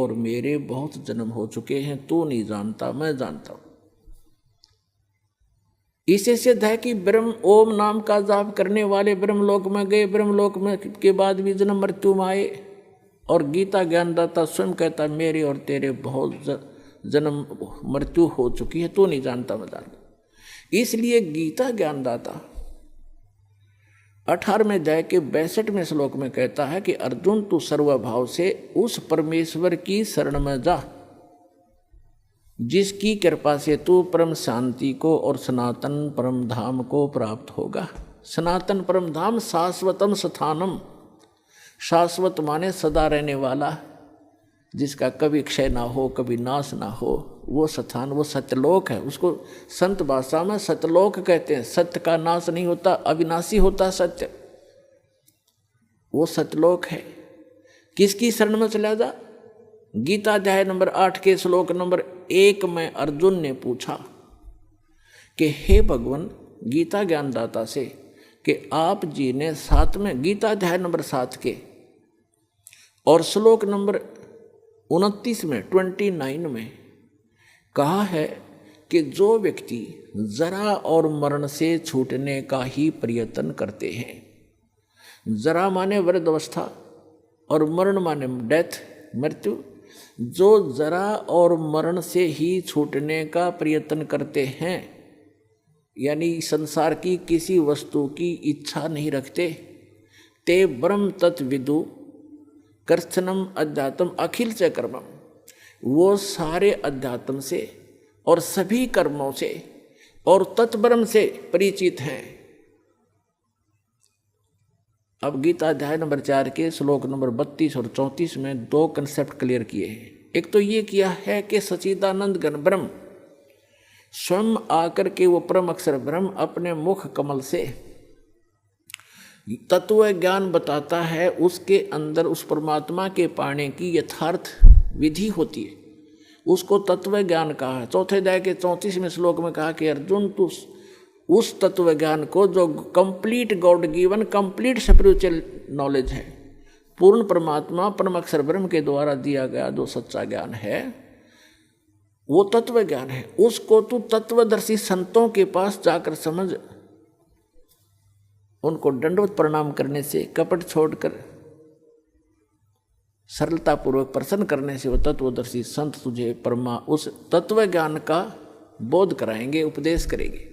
और मेरे बहुत जन्म हो चुके हैं, तू नहीं जानता, मैं जानता हूं। इससे सिद्ध है कि ब्रह्म ओम नाम का जाप करने वाले ब्रह्मलोक में गए, ब्रह्मलोक में के बाद भी जन्म मृत्यु में आए। और गीता ज्ञानदाता स्वयं कहता मेरे और तेरे बहुत जन्म मृत्यु हो चुकी है, तू नहीं जानता, मैं जानता। इसलिए गीता ज्ञानदाता 18वें अध्याय के 62वें श्लोक में कहता है कि अर्जुन तू सर्वभाव से उस परमेश्वर की शरण में जा जिसकी कृपा से तू परम शांति को और सनातन परम धाम को प्राप्त होगा। सनातन परम धाम शाश्वतम स्थानम, शाश्वत माने सदा रहने वाला, जिसका कभी क्षय ना हो, कभी नाश ना हो, वो स्थान, वो सत्यलोक है। उसको संत भाषा में सत्यलोक कहते हैं। सत्य का नाश नहीं होता, अविनाशी होता सत्य, वो सत्यलोक है। किसकी शरण में चला जा? गीता अध्याय नंबर 8 के श्लोक नंबर 1 में अर्जुन ने पूछा कि हे भगवान, गीता ज्ञानदाता से कि आप जी ने 7वें गीता अध्याय नंबर 7 के और श्लोक नंबर 29 में 29 में कहा है कि जो व्यक्ति जरा और मरण से छूटने का ही प्रयत्न करते हैं, जरा माने वृद्धावस्था और मरण माने डेथ, मृत्यु, जो जरा और मरण से ही छूटने का प्रयत्न करते हैं, यानी संसार की किसी वस्तु की इच्छा नहीं रखते, ते ब्रह्म तत्विदु कर्षणम अध्यात्म अखिल च कर्मम, वो सारे अध्यात्म से और सभी कर्मों से और तत्ब्रह्म से परिचित हैं। अब गीता अध्याय नंबर 4 के श्लोक नंबर 32 और 34 में 2 कंसेप्ट क्लियर किए हैं। एक तो ये किया है कि सच्चिदानंद घन ब्रह्म स्वयं आकर के वो परम अक्षर ब्रह्म अपने मुख कमल से तत्व ज्ञान बताता है, उसके अंदर उस परमात्मा के पाने की यथार्थ विधि होती है, उसको तत्व ज्ञान कहा है। चौथे अध्याय के 34वें श्लोक में कहा कि अर्जुन तू उस तत्व ज्ञान को जो complete God given complete spiritual knowledge है, पूर्ण परमात्मा परम अक्षर ब्रह्म के द्वारा दिया गया जो सच्चा ज्ञान है, वो तत्व ज्ञान है, उसको तू तत्वदर्शी संतों के पास जाकर समझ। उनको दंडवत प्रणाम करने से, कपट छोड़कर सरलता पूर्वक प्रसन्न करने से वो तत्वदर्शी संत तुझे उस तत्व ज्ञान का बोध कराएंगे, उपदेश करेंगे।